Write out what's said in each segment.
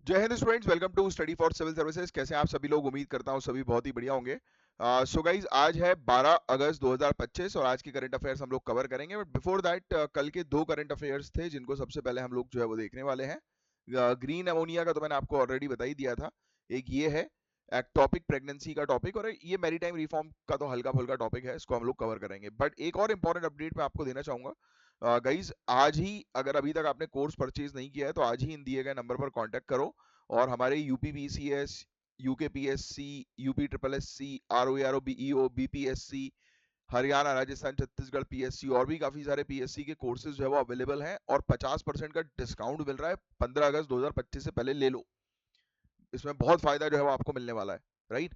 जय हिंद students, welcome to study for civil services. कैसे हैं आप सभी लोग? उम्मीद करता हूं सभी बहुत ही बढ़िया होंगे। सो गाइज, आज है 12 अगस्त 2025 और आज की करंट अफेयर्स हम लोग कवर करेंगे। बट बिफोर दैट कल के दो करंट अफेयर्स थे जिनको सबसे पहले हम लोग जो है वो देखने वाले हैं। ग्रीन अमोनिया का तो मैंने आपको ऑलरेडी बता ही दिया था। एक ये है एक्टॉपिक प्रेगनेंसी का टॉपिक, और ये मैरीटाइम रिफॉर्म का तो हल्का फुल्का टॉपिक है, इसको हम लोग कवर करेंगे। बट एक और इंपॉर्टेंट अपडेट मैं आपको देना चाहूंगा। गाइज, आज ही अगर अभी तक आपने कोर्स परचेज नहीं किया है तो आज ही इन दिए गए नंबर पर कांटेक्ट करो और हमारे UPPCS, UKPSC, UP triple SC, RO, BEO, BPSC, Haryana, Rajasthan, Chhattisgarh PSC और भी काफी सारे पीएससी के कोर्सेज जो है वो अवेलेबल हैं और 50% का डिस्काउंट मिल रहा है। 15 अगस्त 2025 से पहले ले लो, इसमें बहुत फायदा जो है वो आपको मिलने वाला है, राइट।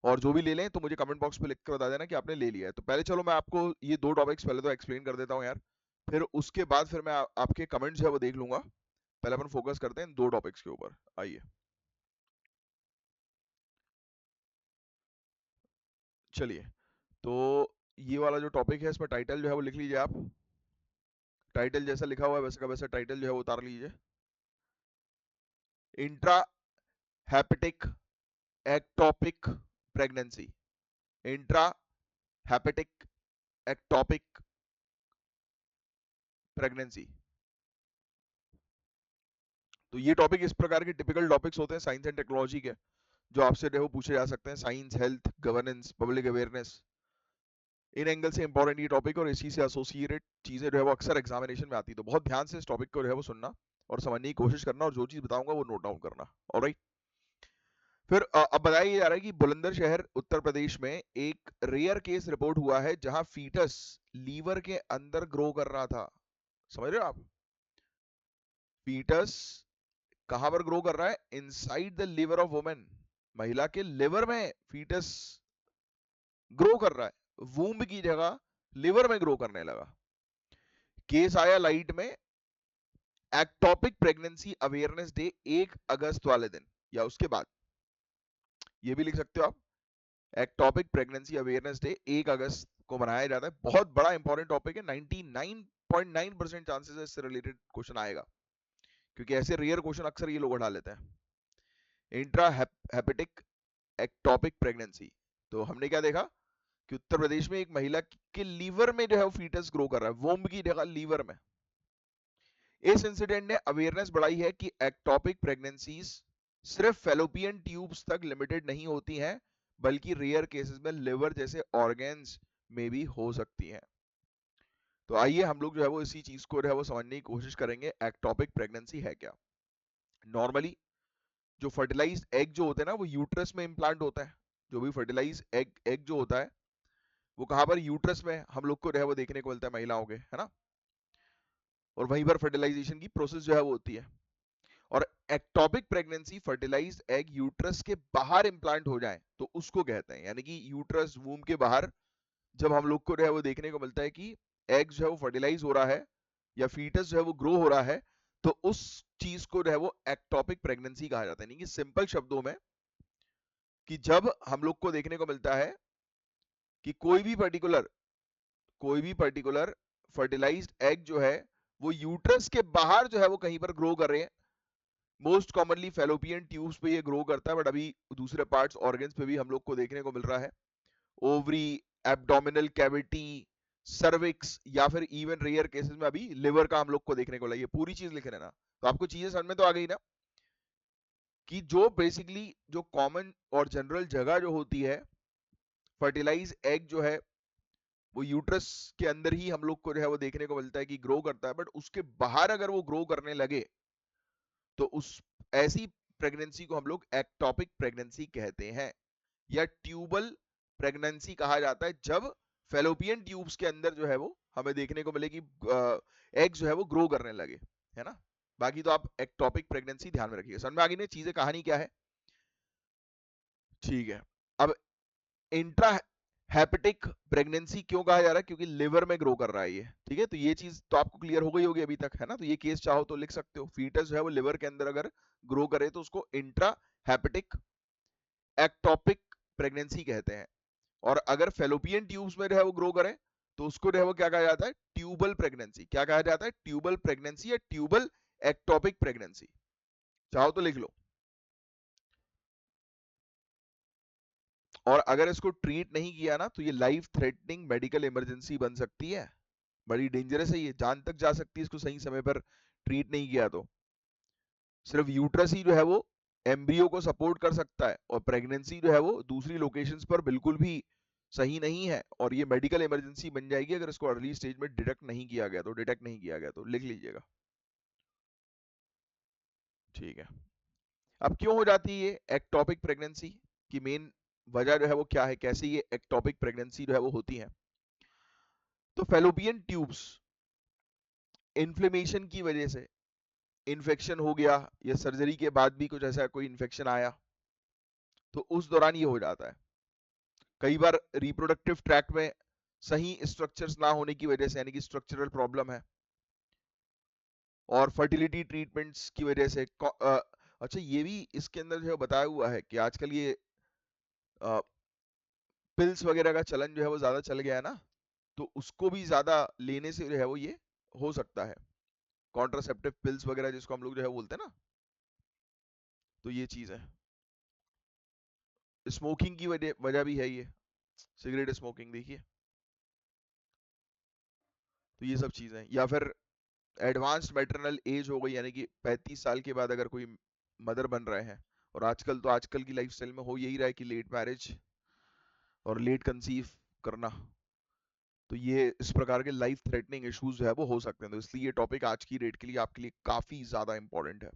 और जो भी ले लें तो मुझे कमेंट बॉक्स पे लिख कर बता देना कि आपने ले लिया है। तो पहले चलो मैं आपको ये दो टॉपिक्स पहले तो एक्सप्लेन कर देता हूँ यार, फिर उसके बाद फिर मैं आपके कमेंट्स जो है वो देख लूंगा। पहले अपन फोकस करते हैं इन दो टॉपिक्स के ऊपर। आइए, चलिए। तो ये वाला जो टॉपिक है इसमें टाइटल जो है वो लिख लीजिए आप। टाइटल जैसा लिखा हुआ है वैसे का वैसा टाइटल जो है वो उतार लीजिए। Intra hepatic ectopic pregnancy. Intra hepatic ectopic pregnancy. तो ये टॉपिक इस प्रकार के टिपिकल टॉपिक्स होते हैं साइंस एंड टेक्नोलॉजी के, जो आपसे जो है वो पूछे जा सकते हैं। Science, health, governance, public awareness, इन एंगल से इंपॉर्टेंट ये टॉपिक और इसी से एसोसिएटेड चीजें जो है वो अक्सर एग्जामिनेशन में आती है। तो बहुत ध्यान से इस टॉपिक को जो है वो सुनना और समझने की कोशिश करना और जो चीज बताऊंगा वो नोट डाउन करना। ऑलराइट। फिर अब बताया जा रहा है कि बुलंदशहर उत्तर प्रदेश में एक रेयर केस रिपोर्ट हुआ है जहां फीटस लीवर के अंदर ग्रो कर रहा था। समझ रहे हो आप? फीटस कहां पर ग्रो कर रहा है? Inside the liver of women. महिला के लिवर में फीटस ग्रो कर रहा है, वूम्ब की जगह लिवर में ग्रो करने लगा। केस आया लाइट में एक्टोपिक प्रेगनेंसी अवेयरनेस डे 1 अगस्त वाले दिन या उसके बाद। ये भी लिख सकते हो आप, एक्टोपिक प्रेगनेंसी अवेयरनेस डे 1 अगस्त को मनाया जाता है। बहुत बड़ा इंपॉर्टेंट टॉपिक है। 99.9% चांसेस है इससे रिलेटेड क्वेश्चन आएगा, क्योंकि ऐसे रेयर क्वेश्चन अक्सर ये लोग उठा लेते हैं। Intra hepatic ectopic pregnancy. तो हमने क्या देखा कि उत्तर प्रदेश में एक महिला के लीवर में जो है वो फीटस ग्रो कर रहा है, वोम्ब की जगह लीवर में। इस इंसिडेंट ने अवेयरनेस बढ़ाई है कि एक्टोपिक प्रेगनेंसीज सिर्फ फेलोपियन ट्यूब्स तक लिमिटेड नहीं होती हैं, बल्कि रेयर केसेस में लिवर जैसे ऑर्गन्स में भी हो सकती हैं। तो आइए हम लोग जो है वो इसी चीज को जो है वो समझने की कोशिश करेंगे। एक्टोपिक प्रेगनेंसी है क्या? नॉर्मली जो फर्टिलाइज्ड एग जो होते हैं ना वो यूट्रस में इम्प्लांट होता है। जो भी फर्टिलाइज्ड एग एग जो होता है वो कहां पर? यूट्रस में हम लोग को जो है वो देखने को मिलता है महिलाओं के, है ना। और वहीं पर फर्टिलाइजेशन की प्रोसेस जो है वो होती है। और ectopic pregnancy fertilised egg uterus के बाहर इंप्लांट हो जाए तो उसको कहते हैं, यानी कि यूट्रस वूम के बाहर जब हम लोग को जो है वो देखने को मिलता है कि एग जो है वो फर्टिलाइज हो रहा है या फीटस जो है वो ग्रो हो रहा है, तो उस चीज को जो है वो एक्टोपिक प्रेगनेंसी कहा जाता है। यानी कि सिंपल शब्दों में कि जब हम लोग को देखने को मिलता है कि कोई भी पर्टिकुलर फर्टिलाइज्ड एग जो है वो यूट्रस के बाहर जो है वो कहीं पर ग्रो कर रहे हैं। मोस्ट कॉमनली फेलोपियन ट्यूब्स पे ये ग्रो करता है, बट अभी दूसरे पार्ट्स ऑर्गन्स पे भी हम लोग को देखने को मिल रहा है। ओवरी, एब्डोमिनल कैविटी, सर्विक्स या फिर इवन रेयर केसेस में अभी लिवर का हम लोग को देखने को लगी। पूरी चीज लिख लेना। तो आपको चीजें समझ में तो आ गई ना कि जो बेसिकली जो कॉमन और जनरल जगह जो होती है फर्टिलाइज एग जो है वो यूट्रस के अंदर ही हम लोग को जो है वो देखने को मिलता है कि ग्रो करता है, बट उसके बाहर अगर वो ग्रो करने लगे तो उस ऐसी प्रेगनेंसी को हम लोग एक्टोपिक प्रेगनेंसी कहते हैं, या ट्यूबल प्रेगनेंसी कहा जाता है, जब फेलोपियन ट्यूब्स के अंदर जो है वो हमें देखने को मिले कि एग जो है वो ग्रो करने लगे, है ना। बाकी तो आप एक्टोपिक प्रेगनेंसी ध्यान में रखिएगा। समझ में आ गई ना चीजें, कहानी क्या है? ठीक है। अब इंट्रा हेपेटिक प्रेगनेंसी क्यों कहा जा रहा है? क्योंकि लिवर में ग्रो कर रहा है ये, ठीक है। तो ये चीज तो आपको क्लियर हो गई होगी अभी तक, है ना। तो ये केस चाहो तो लिख सकते हो, फीटस जो है वो लिवर के अंदर अगर ग्रो करे तो उसको इंट्रा हेपेटिक एक्टोपिक प्रेगनेंसी कहते हैं। और अगर फेलोपियन ट्यूब्स में जो है वो ग्रो करे तो उसको जो है वो क्या कहा जाता है? Tubal pregnancy. क्या कहा जाता है? ट्यूबल प्रेगनेंसी या ट्यूबल एक्टोपिक प्रेगनेंसी। चाहो तो लिख लो। और अगर इसको ट्रीट नहीं किया ना तो ये लाइफ थ्रेटनिंग मेडिकल इमरजेंसी बन सकती है, बड़ी डेंजरस है, ये जान तक जा सकती है इसको सही समय पर ट्रीट नहीं किया तो। सिर्फ यूट्रस ही जो है वो एम्ब्रियो को सपोर्ट कर सकता है, और प्रेगनेंसी जो है वो दूसरी लोकेशंस पर बिल्कुल भी सही नहीं है, और ये मेडिकल इमरजेंसी बन जाएगी अगर इसको अर्ली स्टेज में डिटेक्ट नहीं किया गया तो लिख लीजिएगा। ठीक है। अब क्यों हो जाती है ये एक्टोपिक प्रेगनेंसी की मेन वजह जो है वो क्या है, कैसे ये एक्टोपिक प्रेगनेंसी जो है वो होती है? तो फेलोपियन ट्यूब्स इन्फ्लेमेशन की वजह से, इन्फेक्शन हो गया या सर्जरी के बाद भी कुछ ऐसा कोई इन्फेक्शन आया तो उस दौरान ये हो जाता है। कई बार रिप्रोडक्टिव ट्रैक्ट में सही स्ट्रक्चर्स ना होने की वजह से, यानी कि स्ट्रक्चरल प्रॉब्लम है, और फर्टिलिटी ट्रीटमेंट्स की वजह से अच्छा ये भी इसके अंदर जो है बताया हुआ है कि आजकल ये पिल्स वगैरह का चलन जो है वो ज्यादा चल गया है ना, तो उसको भी ज्यादा लेने से जो है वो ये हो सकता है, कॉन्ट्रासेप्टिव पिल्स वगैरह जिसको हम लोग जो है बोलते हैं ना, तो ये चीज है। स्मोकिंग की वजह वजह भी है ये, सिगरेट स्मोकिंग देखिए, तो ये सब चीजें, या फिर एडवांस्ड मैटरनल एज हो गई, यानी कि 35 साल के बाद अगर कोई मदर बन रहे हैं, और आजकल की लाइफस्टाइल में हो यही रहा है कि लेट मैरिज और लेट कंसीव करना, तो ये इस प्रकार के लाइफ थ्रेटनिंग इश्यूज जो है वो हो सकते हैं, तो इसलिए ये टॉपिक आज की डेट के लिए आपके लिए काफी ज्यादा इंपॉर्टेंट है।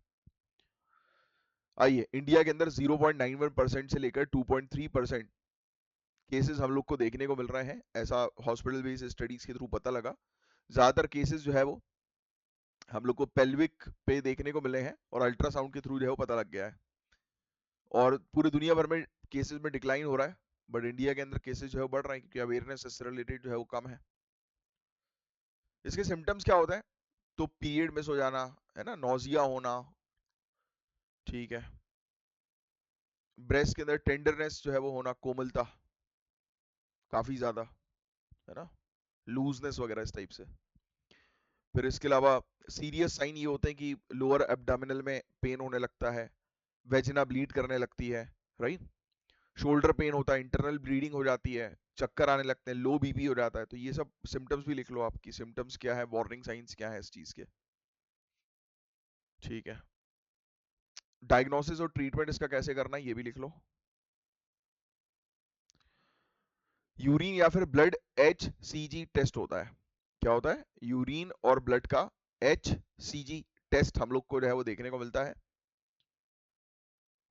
आइए, इंडिया के अंदर 0.91% से लेकर 2.3% केसेस हम लोग को देखने को मिल रहे हैं, ऐसा हॉस्पिटल बेस्ड स्टडीज के थ्रू पता लगा। ज्यादातर केसेस जो है वो हम लोग को पेल्विक पे देखने को मिले हैं, और अल्ट्रासाउंड के थ्रू जो है वो पता लग गया है, और पूरी दुनिया भर में केसेस में डिक्लाइन हो रहा है, बट इंडिया के अंदर केसेस जो है वो बढ़ रहे हैं क्योंकि अवेयरनेस इससे रिलेटेड जो है वो कम है। इसके सिम्टम्स क्या होते हैं? तो पीरियड मिस हो जाना, है ना, नौजिया होना, ठीक है, ब्रेस्ट के अंदर टेंडरनेस जो है वो होना, कोमलता काफी ज्यादा, है ना, लूजनेस वगैरह इस टाइप से। फिर इसके अलावा सीरियस साइन ये होते हैं कि लोअर एब्डोमिनल में पेन होने लगता है, वेजिना ब्लीड करने लगती है, राइट, शोल्डर पेन होता है, इंटरनल ब्लीडिंग हो जाती है, चक्कर आने लगते हैं, लो बीपी हो जाता है, तो ये सब सिम्टम्स भी लिख लो, आपकी सिम्टम्स क्या है, वार्निंग साइंस क्या है इस चीज के। ठीक है। डायग्नोसिस और ट्रीटमेंट इसका कैसे करना है ये भी लिख लो। यूरिन या फिर ब्लड HCG टेस्ट होता है। क्या होता है? यूरिन और ब्लड का HCG टेस्ट हम लोग को जो है वो देखने को मिलता है,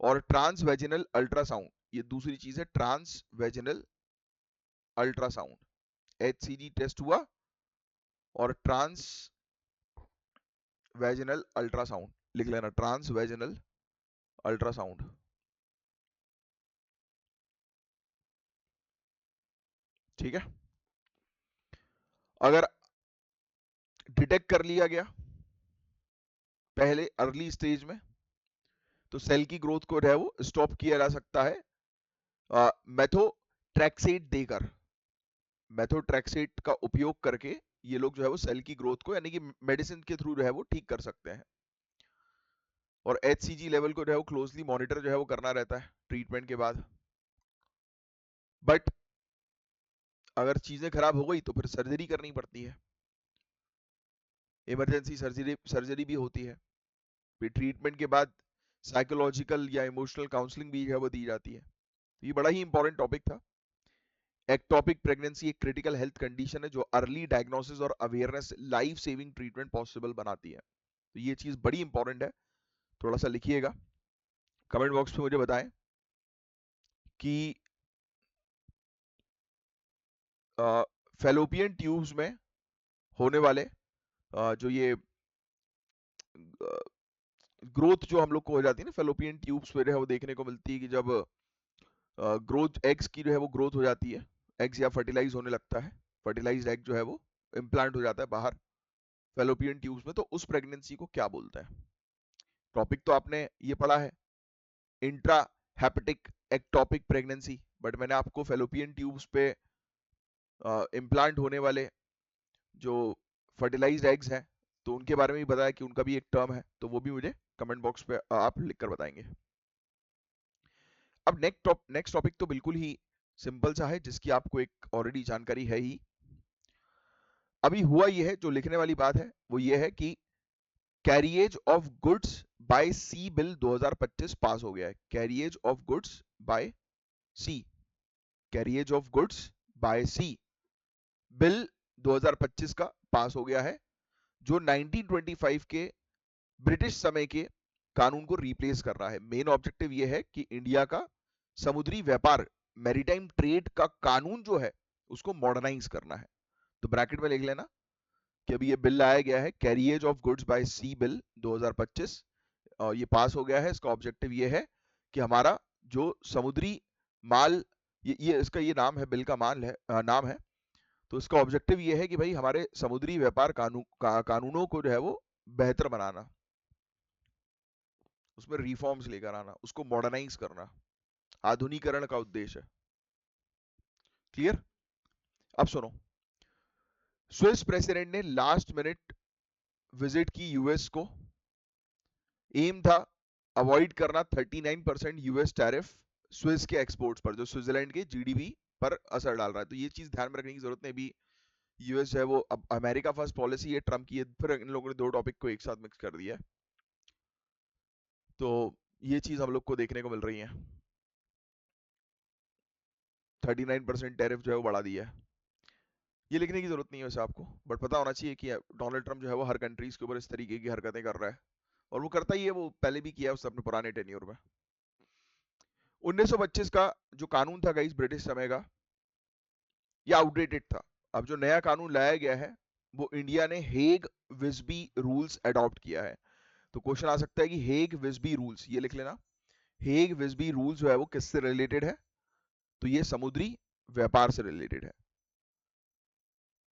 और ट्रांस वेजिनल अल्ट्रासाउंड, ये दूसरी चीज है, trans vaginal ultrasound, HCG test हुआ, और ट्रांस वेजिनल अल्ट्रासाउंड लिख लेना, ट्रांस वेजिनल अल्ट्रासाउंड। ठीक है। अगर डिटेक्ट कर लिया गया पहले अर्ली स्टेज में, तो सेल की ग्रोथ को जो है वो स्टॉप किया जा सकता है मेथोट्रेक्सेट देकर, मेथोट्रेक्सेट का उपयोग करके ये लोग जो है वो सेल की ग्रोथ को, यानी कि मेडिसिन के थ्रू जो है वो ठीक कर सकते हैं, और HCG लेवल को जो है वो क्लोजली मॉनिटर जो है वो करना रहता है ट्रीटमेंट के बाद। बट अगर चीजें खराब हो गई तो फिर सर्जरी करनी पड़ती है, इमरजेंसी सर्जरी भी होती है, फिर ट्रीटमेंट के बाद साइकोलॉजिकल या इमोशनल काउंसलिंग भी जो है वो दी जाती है। तो ये बड़ा ही इंपॉर्टेंट टॉपिक था। एक्टोपिक प्रेगनेंसी एक क्रिटिकल हेल्थ कंडीशन है जो अर्ली डायग्नोसिस और awareness life saving treatment possible बनाती है, तो ये चीज बड़ी इंपॉर्टेंट है, थोड़ा सा लिखिएगा, कमेंट बॉक्स में मुझे बताएं कि फेलोपियन ट्यूब्स में होने वाले जो ये ग्रोथ जो हम लोग को हो जाती है ना फेलोपियन ट्यूब्स में जो है वो देखने को मिलती है कि जब ग्रोथ एग्स की जो है वो ग्रोथ हो जाती है, एग्स या फर्टिलाइज होने लगता है, फर्टिलाइज्ड एग जो है वो इम्प्लांट हो जाता है बाहर फेलोपियन ट्यूब्स में, तो उस प्रेगनेंसी को क्या बोलते हैं? टॉपिक तो आपने ये पढ़ा है, intra hepatic ectopic pregnancy, but मैंने आपको फेलोपियन ट्यूब्स पे इम्प्लांट होने वाले जो फर्टिलाइज्ड एग्स हैं तो उनके बारे में भी बताया कि उनका भी एक टर्म है, तो वो भी मुझे कमेंट बॉक्स पे आप लिखकर बताएंगे। अब नेक्स्ट टॉपिक तो बिल्कुल ही सिंपल सा है, जिसकी आपको एक ऑलरेडी जानकारी है ही। अभी हुआ ये है, जो लिखने वाली बात है वो ये है कि carriage of goods by sea bill 2025 pass हो गया है। Carriage of goods by sea, carriage of goods by sea bill 2025 का पास हो गया है, जो 1925 के ब्रिटिश समय के कानून को रिप्लेस कर रहा है। मेन ऑब्जेक्टिव यह है कि इंडिया का समुद्री व्यापार, मैरीटाइम ट्रेड का कानून जो है उसको मॉडर्नाइज करना है। तो ब्रैकेट में लिख लेना कि अभी ये बिल लाया गया है, carriage of goods by sea bill 2025, और ये पास हो गया है। इसका ऑब्जेक्टिव ये है कि हमारा जो समुद्री माल, ये इसका ये नाम है, बिल का नाम है। तो इसका ऑब्जेक्टिव ये है कि भाई हमारे समुद्री व्यापार कानूनों को जो है वो बेहतर बनाना, उसमें रिफॉर्म्स लेकर आना, उसको मॉडर्नाइज करना, आधुनिकरण का उद्देश्य है। क्लियर? अब सुनो, स्विस प्रेसिडेंट ने लास्ट मिनट विजिट की यूएस को। एम था अवॉइड करना 39% यूएस टैरिफ स्विस के एक्सपोर्ट्स पर, जो स्विट्जरलैंड के जीडीपी पर असर डाल रहा है। तो ये चीज ध्यान में रखने की जरूरत नहीं। अभी यूएस है वो, अब अमेरिका फर्स्ट पॉलिसी है ट्रम्प की है, फिर इन लोगों ने दो टॉपिक को एक साथ मिक्स कर दिया है। तो ये चीज हम लोग को देखने को मिल रही है। 39% टैरिफ जो है वो बढ़ा दिया है। ये लिखने की जरूरत नहीं है वैसे आपको, बट पता होना चाहिए कि डोनाल्ड ट्रम्प जो है वो हर कंट्रीज के ऊपर इस तरीके की हरकतें कर रहा है, और वो करता ही है, वो पहले भी किया है उसने अपने पुराने टेन्योर में। 1925 का जो कानून था गाइस ब्रिटिश समय का, ये आउटडेटेड था। अब जो नया कानून लाया गया है वो इंडिया ने हेग विस्बी रूल्स अडॉप्ट किया है। तो क्वेश्चन आ सकता है कि हेग विस्बी रूल्स, ये लिख लेना। हेग विस्बी रूल्स जो है वो किससे रिलेटेड है? तो ये समुद्री व्यापार से रिलेटेड है।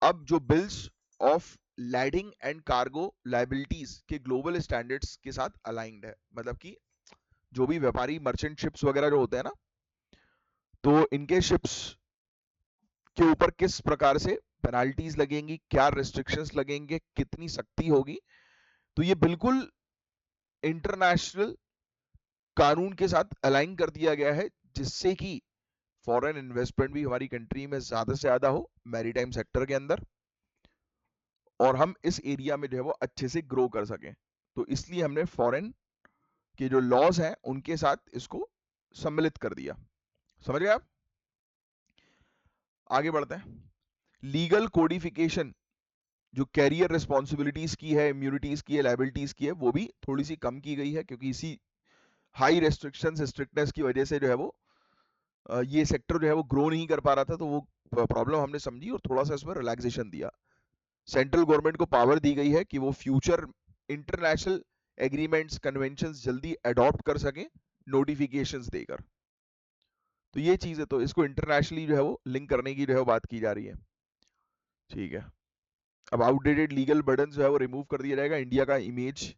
अब जो bills of lading and cargo liabilities के ग्लोबल स्टैंडर्ड्स के साथ अलाइंड है, मतलब कि जो भी व्यापारी मर्चेंट शिप्स वगैरह जो होते हैं ना, तो इनके शिप्स के ऊपर किस प्रकार से पेनाल्टीज लगेंगी, क्या रिस्ट्रिक्शंस लगेंगे, कितनी सख्ती होगी, तो ये बिल्कुल इंटरनेशनल कानून के साथ अलाइन कर दिया गया है, जिससे कि फॉरेन इन्वेस्टमेंट भी हमारी कंट्री में ज्यादा से ज्यादा हो मैरीटाइम सेक्टर के अंदर, और हम इस एरिया में जो है वो अच्छे से ग्रो कर सकें। तो इसलिए हमने फॉरेन के जो लॉज हैं उनके साथ इसको सम्मिलित कर दिया। समझ गए आप? आगे बढ़ते हैं। लीगल कोडिफिकेशन जो कैरियर रिस्पॉन्सिबिलिटीज की है, इम्यूनिटीज की है, लाइबिलिटीज की है, वो भी थोड़ी सी कम की गई है, क्योंकि इसी हाई रेस्ट्रिक्शंस स्ट्रिक्टनेस की वजह से जो है वो ये सेक्टर जो है वो ग्रो नहीं कर पा रहा था। तो वो प्रॉब्लम हमने समझी और थोड़ा सा इसमें रिलैक्सेशन दिया। सेंट्रल गवर्नमेंट को पावर दी गई है कि वो फ्यूचर इंटरनेशनल एग्रीमेंट्स, कन्वेंशंस जल्दी अडॉप्ट कर सकें नोटिफिकेशंस देकर। तो ये चीज है, तो इसको इंटरनेशनली जो है वो लिंक करने की जो है वो बात की जा रही है। ठीक है, अब आउटडेटेड लीगल बर्डन जो है वो रिमूव कर दिया जाएगा। इंडिया का image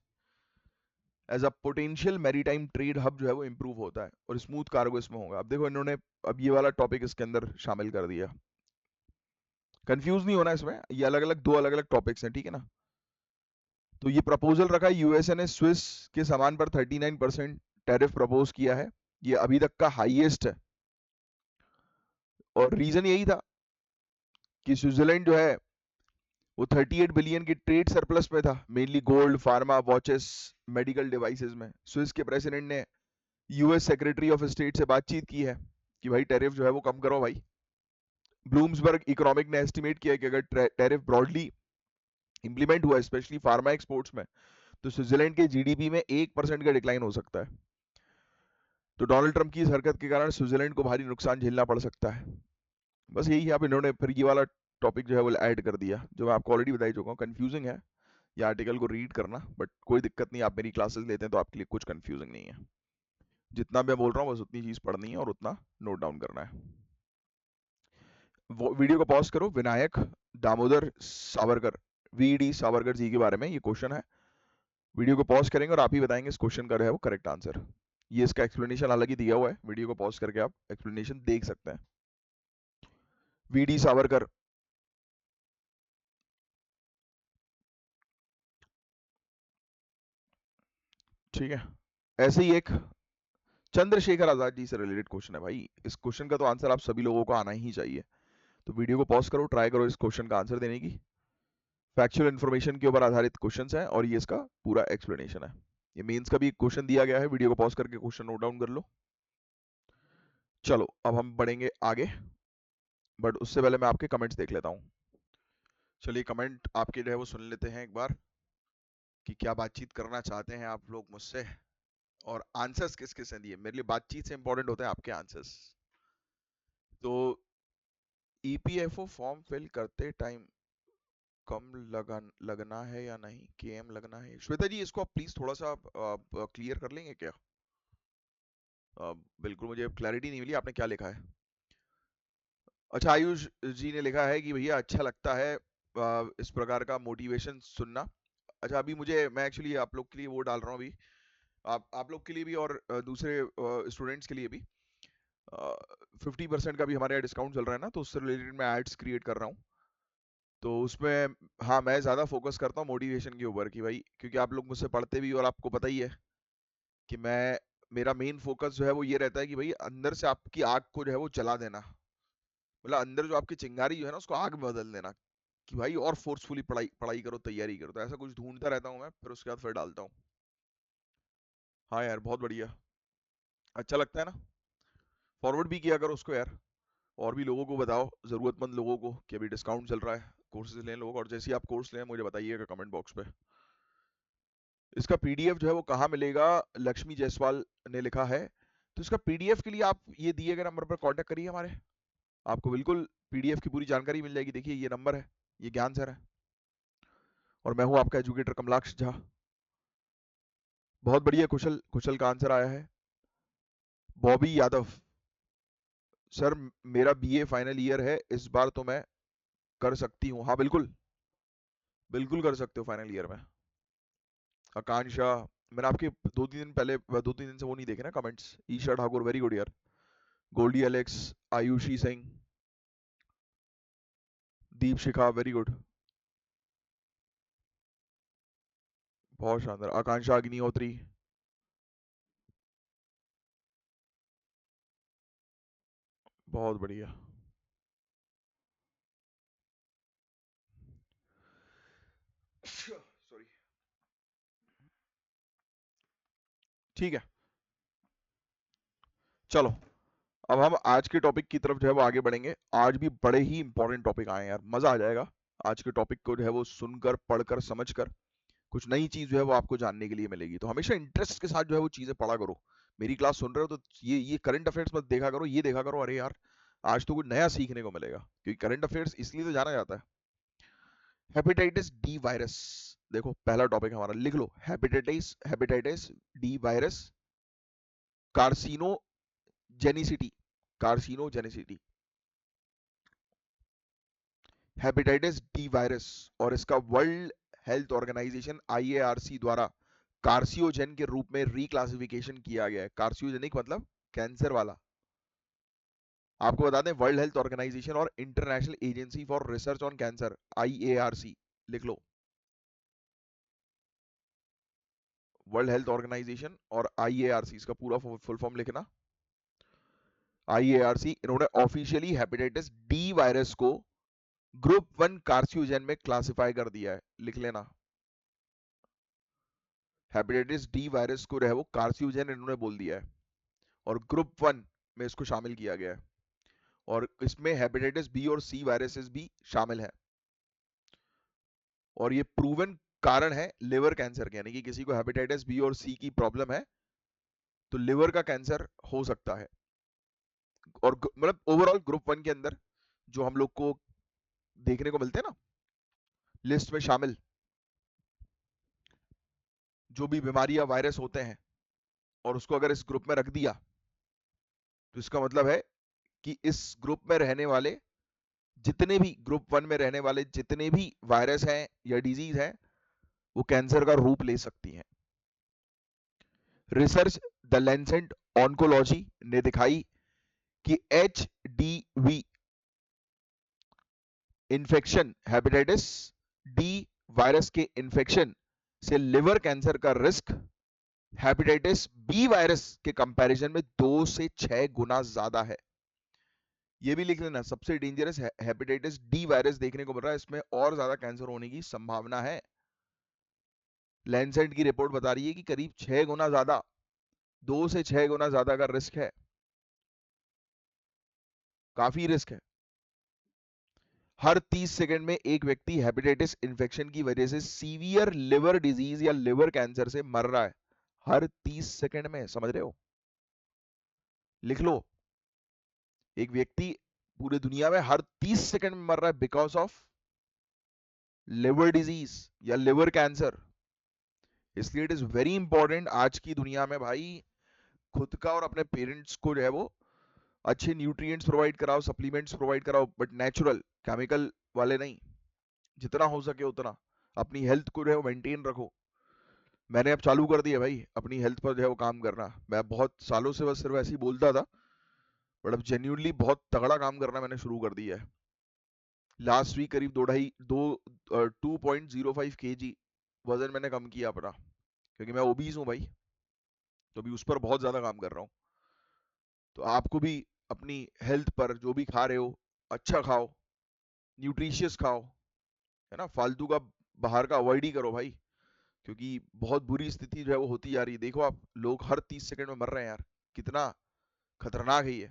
as a potential maritime trade hub जो है वो इंप्रूव होता है, और स्मूथ कार्गो इसमें होगा। अब देखो इन्होंने अब ये वाला टॉपिक इसके अंदर शामिल कर दिया। कंफ्यूज नहीं होना इसमें, ये अलग अलग दो अलग अलग टॉपिक्स हैं, ठीक है ना। तो ये प्रपोजल रखा है, यूएसए ने स्विस के सामान पर 39% टैरिफ प्रपोज किया है। ये अभी तक का हाईएस्ट है, और रीजन यही था कि स्विट्जरलैंड जो है वो 38 बिलियन की ट्रेड सरप्लस में था, mainly gold, pharma, watches, medical devices में। स्विस के प्रेसिडेंट ने यूएस सेक्रेटरी ऑफ स्टेट से बातचीत की है कि भाई टैरिफ जो है वो कम करो भाई। ब्लूम्सबर्ग इकोनॉमिक ने एस्टिमेट किया कि अगर टैरिफ ब्रॉडली इंप्लीमेंट हुआ, स्पेशली फार्मा एक्सपोर्ट्स में, तो स्विट्जरलैंड के जीडीपी में 1% का डिक्लाइन हो सकता है। तो डोनाल्ड ट्रंप की इस हरकत के कारण स्विट्जरलैंड को भारी नुकसान झेलना पड़ सकता है। बस यही है। अब इन्होंने फिर ये वाला टॉपिक जो है वो ऐड कर दिया, जो मैं आपको ऑलरेडी बता चुका हूँ। कंफ्यूजिंग है ये आर्टिकल को रीड करना, बट कोई दिक्कत नहीं, आप मेरी क्लासेस लेते हैं तो आपके लिए कुछ कंफ्यूजिंग नहीं है। जितना मैं बोल रहा हूँ बस उतनी चीज पढ़नी है और उतना नोट डाउन करना है। वीडियो को पॉज करो। विनायक दामोदर सावरकर, वीडी सावरकर जी के बारे में ये क्वेश्चन है। वीडियो को पॉज करेंगे और आप ही बताएंगे इस क्वेश्चन का है वो करेक्ट आंसर। ये इसका एक्सप्लेनेशन अलग ही दिया हुआ है, वीडियो को पॉज करके आप एक्सप्लेनेशन देख सकते हैं। वीडी सावरकर, ठीक है। ऐसे ही एक चंद्रशेखर आजाद जी से रिलेटेड क्वेश्चन है भाई। इस क्वेश्चन का तो आंसर आप सभी लोगों को आना ही चाहिए। तो वीडियो को पॉज करो, ट्राई करो इस क्वेश्चन का आंसर देने की। फैक्चुअल इन्फॉर्मेशन के ऊपर आधारित क्वेश्चंस हैं और ये इसका पूरा एक्सप्लेनेशन है। ये मेंस का भी क्वेश्चन दिया गया है, वीडियो को पॉज करके क्वेश्चन नोट डाउन कर लो। चलो अब हम बढ़ेंगे आगे, बट उससे पहले मैं आपके कमेंट्स देख लेता हूँ। चलिए कमेंट आपके जो है वो सुन लेते हैं एक बार, कि क्या बातचीत करना चाहते हैं आप लोग मुझसे, और आंसर्स किस किस ने दिए। मेरे लिए बातचीत से इंपॉर्टेंट होते हैं आपके आंसर्स। तो ईपीएफओ फॉर्म फिल करते टाइम कम लगना है या नहीं, केएम लगना है? श्वेता जी इसको आप प्लीज थोड़ा सा क्लियर कर लेंगे क्या? बिल्कुल, मुझे क्लैरिटी नहीं मिली आपने क्या लिखा है। अच्छा, आयुष जी ने लिखा है कि भैया अच्छा लगता है इस प्रकार का मोटिवेशन सुनना। अच्छा, अभी मैं एक्चुअली आप लोग के लिए वो डाल रहा हूँ अभी, आप लोग के लिए भी और दूसरे स्टूडेंट्स के लिए भी 50% का भी हमारे यहाँ डिस्काउंट चल रहा है ना, तो उससे रिलेटेड मैं एड्स क्रिएट कर रहा हूँ। तो उसमें हाँ, मैं ज़्यादा फोकस करता हूँ मोटिवेशन के ऊपर, कि भाई क्योंकि आप लोग मुझसे पढ़ते भी और आपको पता ही है कि मेरा मेन फोकस जो है वो ये रहता है कि भाई अंदर से आपकी आग को जो है वो जला देना, मतलब अंदर जो आपकी चिंगारी जो है ना उसको आग में बदल देना, कि भाई और फोर्सफुली पढ़ाई पढ़ाई करो, तैयारी करो। तो ऐसा कुछ ढूंढता रहता हूँ मैं, फिर उसके बाद फिर डालता हूँ। हाँ यार, बहुत बढ़िया, अच्छा लगता है ना। फॉरवर्ड भी किया करो उसको यार, और भी लोगों को बताओ, ज़रूरतमंद लोगों को, कि अभी डिस्काउंट चल रहा है, कोर्सेज लें लोग। और जैसे ही आप कोर्स लें मुझे बताइएगा कमेंट बॉक्स पे। इसका पीडीएफ जो है वो कहाँ मिलेगा, लक्ष्मी जायसवाल ने लिखा है। तो इसका पीडीएफ के लिए आप ये दिए गए नंबर पर कांटेक्ट करिए हमारे, आपको बिल्कुल पीडीएफ की पूरी जानकारी मिल जाएगी। देखिए ये नंबर है, ये ज्ञान सर है, और मैं हूँ आपका एजुकेटर कमलाक्ष झा। बहुत बढ़िया, कुशल कुशल का आंसर आया है। बॉबी यादव, सर मेरा बीए फाइनल ईयर है इस बार, तो मैं कर सकती हूँ? हाँ बिल्कुल, बिल्कुल कर सकते हो फाइनल ईयर में। आकांक्षा, मैंने आपके 2-3 दिन पहले, 2-3 दिन से वो नहीं देखे ना comments. Isha Thakur, very good यार। Goldie Alex, Ayushi Singh, Deep Shikha, very good, बहुत शानदार। आकांक्षा अग्निहोत्री, बहुत बढ़िया। सॉरी, ठीक है। चलो अब हम आज के टॉपिक की तरफ जो है वो आगे बढ़ेंगे। आज भी बड़े ही इंपॉर्टेंट टॉपिक आए हैं यार, मजा आ जाएगा। आज के टॉपिक को जो है वो सुनकर, पढ़कर, समझकर कुछ नई चीज जो है वो आपको जानने के लिए मिलेगी। तो हमेशा इंटरेस्ट के साथ जो है वो चीजें पढ़ा करो। मेरी क्लास सुन रहे हो तो ये करंट अफेयर्स मत देखा करो, ये देखा करो, अरे यार आज तो कुछ नया सीखने को मिलेगा। क्योंकि करंट अफेयर्स इसलिए तो जाना जाता है। हेपेटाइटिस डी वायरस, देखो पहला टॉपिक हमारा, लिख लो, hepatitis hepatitis D virus, carcinogenicity, carcinogenicity, hepatitis D virus, और इसका वर्ल्ड हेल्थ ऑर्गेनाइजेशन आईएआरसी द्वारा कार्सियोजेन के रूप में रिक्लासिफिकेशन किया गया है। कार्सियोजेनिक मतलब कैंसर वाला। आपको बता दें, वर्ल्ड हेल्थ ऑर्गेनाइजेशन और international agency for research on cancer, IARC, लिख लो, वर्ल्ड हेल्थ ऑर्गेनाइजेशन और आईएआरसी, इसका पूरा फुल फॉर्म लिखना, आईएआरसी, इन्होंने ऑफिशियली हेपेटाइटिस डी वायरस को ग्रुप 1 कार्सियोजेन में क्लासिफाई कर दिया है, लिख लेना। हेपेटाइटिस डी वायरस को रहे वो कार्सियोजेन इन्होंने बोल दिया है, और ग्रुप 1 में इसको शामिल किया गया है। और इसमें हेपेटाइटिस बी और सी वायरसेस भी शामिल है। और ये प्रूवन कारण है लिवर कैंसर के, यानी कि किसी को हेपेटाइटिस बी और सी की प्रॉब्लम है तो लिवर का कैंसर हो सकता है। और मतलब ओवरऑल ग्रुप 1 के अंदर जो हम लोग को देखने को मिलते हैं ना लिस्ट में शामिल, जो भी बीमारी या वायरस होते हैं, और उसको अगर इस ग्रुप में रख दिया, तो इसका मतलब है कि इस ग्रुप में रहने वाले जितने भी, ग्रुप 1 में रहने वाले जितने भी वायरस हैं या डिजीज हैं, वो कैंसर का रूप ले सकती हैं। रिसर्च द लेंसेट ऑन्कोलॉजी ने दिखाई कि H D V infection, hepatitis D virus के इन्फेक्शन से लिवर कैंसर का रिस्क हेपेटाइटिस बी वायरस के कंपैरिजन में 2 से 6 गुना ज्यादा है। ये भी लिख लेना, सबसे डेंजरस हेपेटाइटिस डी वायरस देखने को मिल रहा है, इसमें और ज्यादा कैंसर होने की संभावना है। लैंसेट की रिपोर्ट बता रही है कि करीब 6 गुना ज्यादा, 2 से 6 गुना ज्यादा का रिस्क है, काफी रिस्क है। हर 30 सेकंड में एक व्यक्ति हेपेटाइटिस इन्फेक्शन की वजह से सीवियर लिवर डिजीज या लिवर कैंसर से मर रहा है। हर 30 सेकंड में, समझ रहे हो? लिख लो, एक व्यक्ति पूरे दुनिया में हर 30 सेकंड में मर रहा है बिकॉज ऑफ लिवर डिजीज या लिवर कैंसर। इसलिए इट इज वेरी इंपॉर्टेंट आज की दुनिया में भाई, खुद का और अपने पेरेंट्स को जो है वो अच्छे न्यूट्रिएंट्स प्रोवाइड कराओ, सप्लीमेंट्स प्रोवाइड कराओ, बट नेचुरल, केमिकल वाले नहीं। जितना हो सके उतना अपनी हेल्थ को जो है वो मेंटेन रखो। मैंने अब चालू कर दिया भाई अपनी हेल्थ पर जो है वो काम करना। मैं बहुत सालों से बस सिर्फ ऐसे ही बोलता था, बट अब जेन्युइनली बहुत तगड़ा काम करना मैंने शुरू कर दिया है। लास्ट वीक करीब 2.05 kg वजन मैंने कम किया अपना, क्योंकि मैं ओबीज हूँ भाई, तो अभी उस पर बहुत ज्यादा काम कर रहा हूँ। तो आपको भी अपनी हेल्थ पर जो भी खा रहे हो अच्छा खाओ, न्यूट्रिशियस खाओ, है ना, फालतू का बाहर का अवॉइड ही करो भाई, क्योंकि बहुत बुरी स्थिति जो है वो होती जा रही है। देखो आप, लोग हर 30 सेकंड में मर रहे हैं यार, कितना खतरनाक है ये।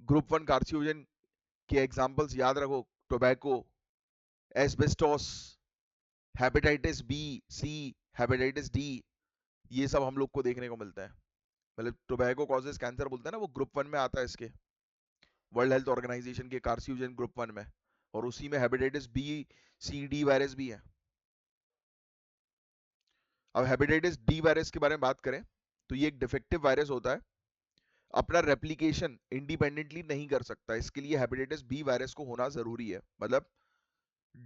ग्रुप 1 कार्सिनोजन के एग्जांपल्स याद रखो, टोबैको, एस्बेस्टोस, हेपेटाइटिस बी, सी, हेपेटाइटिस डी, ये सब हम लोग को देखने को मिलता है। मतलब टोबैको कॉजेज कैंसर बोलते हैं ना, वो ग्रुप 1 में आता है इसके, वर्ल्ड हेल्थ ऑर्गेनाइजेशन के कार्सिनोजन ग्रुप 1 में, और उसी में हेपेटाइटिस बी, सी, डी वायरस भी है। अब हेपेटाइटिस डी वायरस के बारे में बात करें तो ये एक डिफेक्टिव वायरस होता है, अपना रेप्लिकेशन इंडिपेंडेंटली नहीं कर सकता। इसके लिए हेपेटाइटिस बी वायरस को होना जरूरी है। मतलब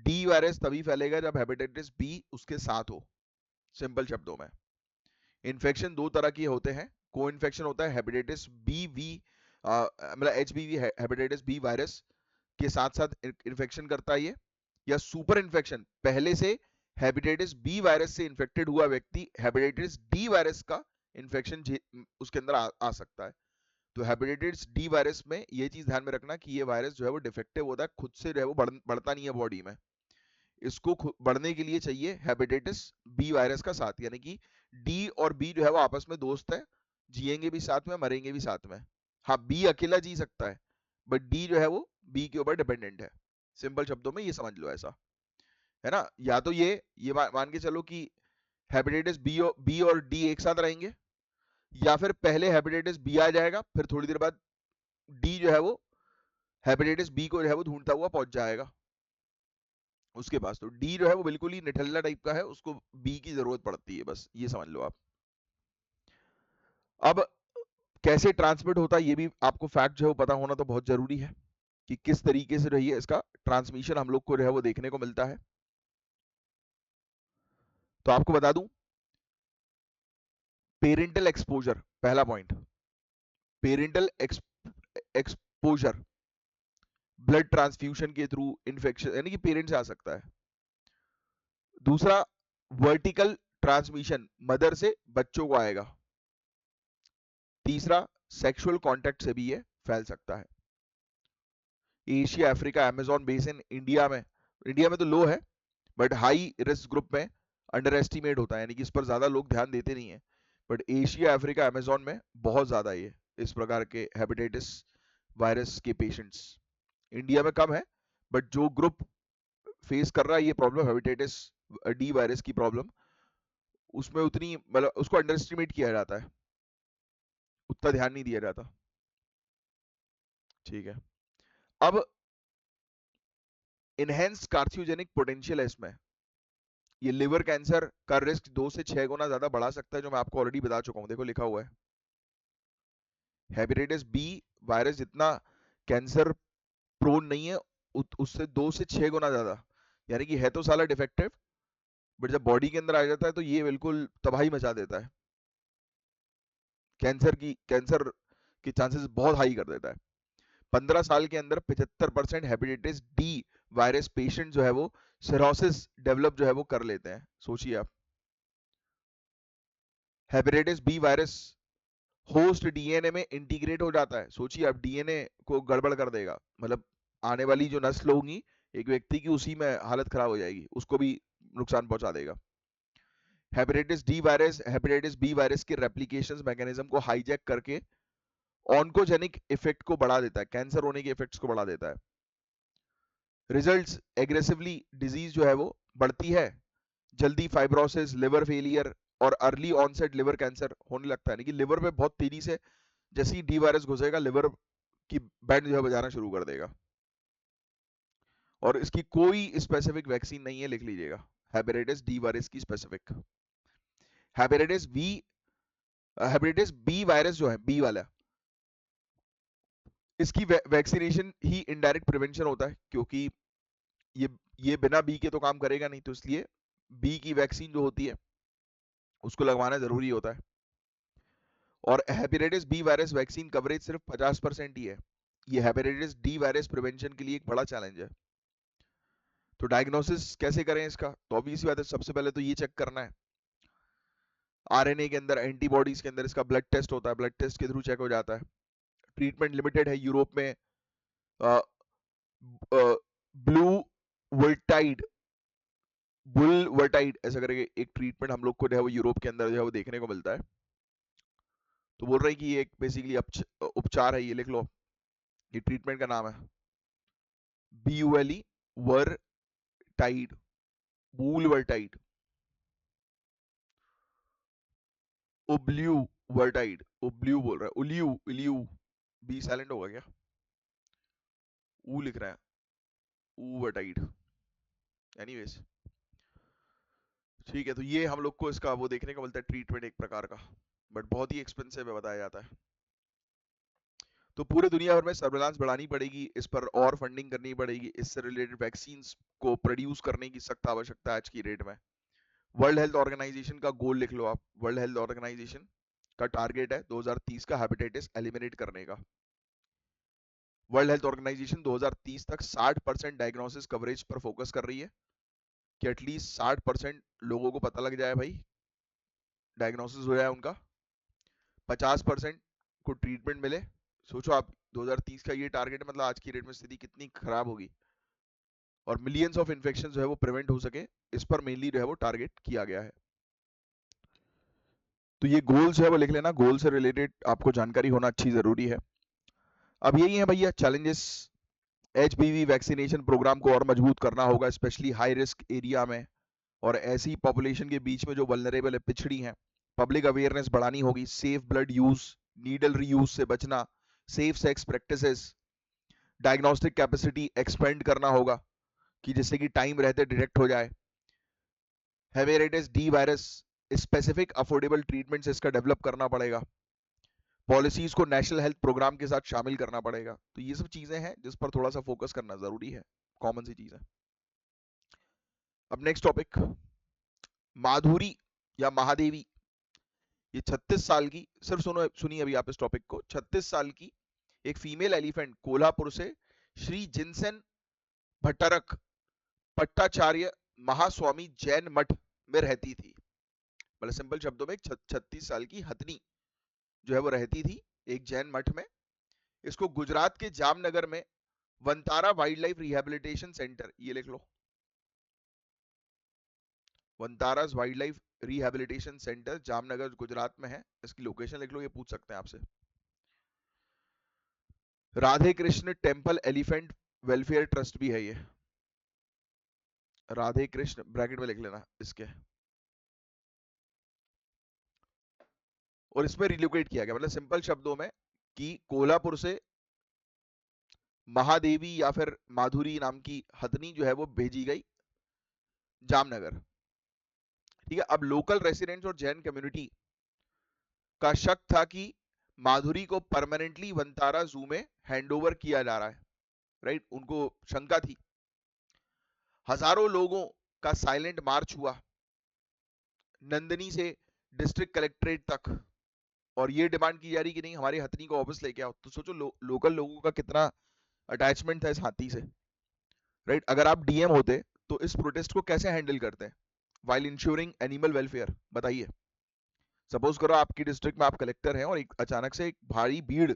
डी वायरस तभी फैलेगा जब हेपेटाइटिस बी उसके साथ हो। सिंपल शब्दों में, इन्फेक्शन दो तरह के होते हैं। को इन्फेक्शन होता है हेपेटाइटिस बी वी, मतलब H B V, hepatitis B virus के साथ साथ इन्फेक्शन करता है ये, या सुपर इन्फेक्शन, पहले से हेपेटाइटिस बी वायरस से इन्फेक्टेड हुआ व्यक्ति हेपेटाइटिस डी वायरस का इन्फेक्शन उसके अंदर आ सकता है। तो हेपेटाइटिस डी वायरस में ये चीज ध्यान में रखना कि ये वायरस जो है वो डिफेक्टिव होता है, खुद से जो है वो बढ़ता नहीं है बॉडी में। इसको बढ़ने के लिए चाहिए हेपेटाइटिस बी वायरस का साथ, यानी कि डी और बी जो है वो आपस में दोस्त है, जिएंगे भी साथ में, मरेंगे भी साथ में। हाँ, बी अकेला जी सकता है, बट डी जो है वो बी के ऊपर डिपेंडेंट है। सिंपल शब्दों में ये समझ लो ऐसा, है ना। या तो ये मान के चलो कि हेपेटाइटिस बी और डी एक साथ रहेंगे, या फिर पहले हेपेटाइटिस बी आ जाएगा, फिर थोड़ी देर बाद डी जो है वो हेपेटाइटिस बी को जो है वो ढूंढता हुआ पहुंच जाएगा उसके पास। तो डी जो है वो बिल्कुल ही निठल्ला टाइप का है, उसको बी की जरूरत पड़ती है, बस ये समझ लो आप। अब कैसे ट्रांसमिट होता है ये भी आपको फैक्ट जो है वो पता होना तो बहुत जरूरी है, कि किस तरीके से रही है इसका ट्रांसमिशन हम लोग को जो है वो देखने को मिलता है। तो आपको बता दूं, पेरेंटल एक्सपोजर पहला point, parental exposure, blood transfusion के थ्रू इन्फेक्शन, यानी कि पेरेंट्स से आ सकता है। दूसरा, वर्टिकल ट्रांसमिशन, मदर से बच्चों को आएगा। तीसरा, सेक्सुअल कांटेक्ट से भी ये फैल सकता है। Asia, Africa, Amazon basin, India में तो लो है, बट हाई रिस्क ग्रुप में अंडर एस्टिमेट होता है, यानी कि इस पर ज्यादा लोग ध्यान देते नहीं है। बट एशिया, अफ्रीका, अमेजोन में बहुत ज्यादा ये इस प्रकार के हेपेटाइटिस वायरस के पेशेंट्स। इंडिया में कम है, बट जो ग्रुप फेस कर रहा है ये प्रॉब्लम, हेपेटाइटिस डी वायरस की प्रॉब्लम, उसमें उतनी, मतलब उसको अंडर एस्टिमेट किया जाता है, उतना ध्यान नहीं दिया जाता। ठीक है। अब इनहेंस कार्सियोजेनिक पोटेंशियल है इसमें, ये लिवर कैंसर का रिस्क 2 से 6 गुना ज्यादा बढ़ा सकता है, जो मैं आपको ऑलरेडी बता चुका हूं, देखो लिखा हुआ है। हेपेटाइटिस बी वायरस जितना कैंसर प्रोन नहीं है, उससे 2 से 6 गुना ज्यादा, यानी कि है तो साला डिफेक्टिव, बट जब बॉडी के अंदर आ जाता है तो ये बिल्कुल तबाही मचा देता है, कैंसर के चांसेस बहुत हाई कर देता है। 15 साल के अंदर 75% हेपेटाइटिस डी वायरस पेशेंट जो है वो सिरोसिस डेवलप जो है वो कर लेते हैं, सोचिए आप। Hepatitis B virus host DNA में इंटीग्रेट हो जाता है। सोचिए आप डीएनए को गड़बड़ कर देगा, मतलब आने वाली जो नस्ल होगी एक व्यक्ति की, उसी में हालत खराब हो जाएगी, उसको भी नुकसान पहुंचा देगा। हेपेटाइटिस बी वायरस के रेप्लिकेशन मैकेनिज्म को हाईजैक करके ऑन्कोजेनिक इफेक्ट को बढ़ा देता है, कैंसर होने के इफेक्ट्स को बढ़ा देता है। रिजल्ट्स एग्रेसिवली डिजीज जो है वो बढ़ती है, जल्दी फाइब्रोसिस, लिवर फेलियर और अर्ली ऑनसेट लिवर कैंसर होने लगता है। यानी कि लिवर में बहुत तेजी से जैसे ही डी वायरस घुसेगा लिवर की बैंड जो है बजाना शुरू कर देगा। और इसकी कोई स्पेसिफिक वैक्सीन नहीं है, लिख लीजिएगा, हेपेटाइटिस डी वायरस की specific. Hepatitis B, hepatitis B virus जो है बी वाला, इसकी वैक्सीनेशन ही इनडायरेक्ट प्रिवेंशन होता है, क्योंकि ये ये बिना बी के तो काम करेगा नहीं, तो इसलिए बी की वैक्सीन जो होती है उसको लगवाना जरूरी होता है। और hepatitis B virus vaccine coverage सिर्फ 50% ही है। ये हेपेटाइटिस डी वायरस प्रिवेंशन के लिए एक बड़ा चैलेंज है। तो डायग्नोसिस कैसे करें इसका? तो ऑब्वियस बात है, सबसे पहले तो ये चेक करना है, आरएनए के अंदर, एंटीबॉडीज के अंदर इसका ब्लड टेस्ट होता है, ब्लड टेस्ट के थ्रू चेक हो जाता है। ट्रीटमेंट लिमिटेड है यूरोप में, ब्लू वर्टाइड, बुल वर्टाइड ऐसा करके एक ट्रीटमेंट हम लोग को जो है वो यूरोप के अंदर जो है वो देखने को मिलता है। तो बोल रहे हैं कि ये एक बेसिकली उपचार है, ये लिख लो, ये ट्रीटमेंट का नाम है BULE वर्टाइड, बूल वर्टाइड, उब्ल्यू वर्टाइड, उब्ल्यू बोल रहा है, उलियू, इलियू, बी साइलेंट होगा क्या, ऊ लिख रहा है, ऊ वर्टाइड। एनीवेज ठीक है, तो ये हम लोग को इसका वो देखने को मिलता है ट्रीटमेंट एक प्रकार का, बट बहुत ही एक्सपेंसिव है बताया जाता है। तो पूरे दुनिया भर में सर्विलांस बढ़ानी पड़ेगी, इस पर और फंडिंग करनी पड़ेगी, इससे रिलेटेड वैक्सीन को प्रोड्यूस करने की सख्त आवश्यकता है आज की डेट में। वर्ल्ड हेल्थ ऑर्गेनाइजेशन का गोल लिख लो आप, वर्ल्ड हेल्थ ऑर्गेनाइजेशन का टारगेट है 2030 का हेपेटाइटिस एलिमिनेट करने का। वर्ल्ड हेल्थ ऑर्गेनाइजेशन 2030 तक 60% डायग्नोसिस कवरेज पर फोकस कर रही है, कि एटलीस्ट 60% लोगों को पता लग जाए भाई, डायग्नोसिस हो जाए उनका, 50% को ट्रीटमेंट मिले। सोचो आप 2030 का ये टारगेट, मतलब आज की डेट में स्थिति कितनी खराब होगी, और मिलियंस ऑफ इन्फेक्शन जो है वो प्रिवेंट हो सके, इस पर मेनली जो है वो टारगेट किया गया है। तो ये गोल्स है वो लिख लेना, गोल से रिलेटेड आपको जानकारी होना अच्छी जरूरी है। अब यही है भैया चैलेंजेस, HPV वैक्सीनेशन प्रोग्राम को और मजबूत करना होगा, स्पेशली हाई रिस्क एरिया में और ऐसी पॉपुलेशन के बीच में जो वल्नरेबल है, पिछड़ी हैं। पब्लिक अवेयरनेस बढ़ानी होगी, safe blood use, needle reuse से बचना, safe sex practices, diagnostic capacity expand करना होगा कि जिससे कि टाइम रहते डिटेक्ट हो जाए। Hepatitis D virus specific affordable treatments इसका डेवलप करना पड़ेगा, पॉलिसीज को नेशनल हेल्थ प्रोग्राम के साथ शामिल करना पड़ेगा। तो ये सब चीजें हैं जिस पर थोड़ा सा फोकस करना जरूरी है, कॉमन सी चीज है। अब नेक्स्ट टॉपिक, माधुरी या महादेवी, ये 36 साल की, सिर्फ सुनो सुनिए अभी आप इस टॉपिक को, 36 साल की एक फीमेल एलिफेंट कोल्हापुर से श्री जिनसेन भट्टारक पट्टाचार्य महास्वामी जैन मठ में रहती थी। मतलब सिंपल शब्दों में 36 साल की हथनी जो है वो रहती थी एक जैन मठ में। इसको गुजरात के जामनगर में Vantara wildlife rehabilitation centre, ये लिख लो, Vantara's wildlife rehabilitation centre Jamnagar Gujarat में है, इसकी लोकेशन लिख लो, ये पूछ सकते हैं आपसे। Radhe Krishna temple elephant welfare trust भी है ये, राधे कृष्ण ब्रैकेट में लिख लेना इसके। और इसमें रिलोकेट किया गया, मतलब सिंपल शब्दों में कि कोल्हापुर से महादेवी या फिर माधुरी नाम की हथनी जो है वो भेजी गई जामनगर। ठीक है, अब लोकल रेसिडेंट्स और जैन कम्युनिटी का शक था कि माधुरी को परमानेंटली वंतारा जू में हैंडओवर किया जा रहा है, राइट, उनको शंका थी। हजारों लोगों का साइलेंट मार्च हुआ नंदनी से डिस्ट्रिक्ट कलेक्ट्रेट तक, और ये डिमांड की जा रही कि नहीं, हमारी हथनी को वापस लेके आओ। तो सोचो लोकल लोगों का कितना अटैचमेंट था इस हाथी से, राइट। अगर आप डीएम होते तो इस प्रोटेस्ट को कैसे हैंडल करते हैं वाइल इंश्योरिंग एनिमल वेलफेयर, बताइए। सपोज करो आपकी डिस्ट्रिक्ट में आप कलेक्टर हैं और एक अचानक से एक भारी भीड़,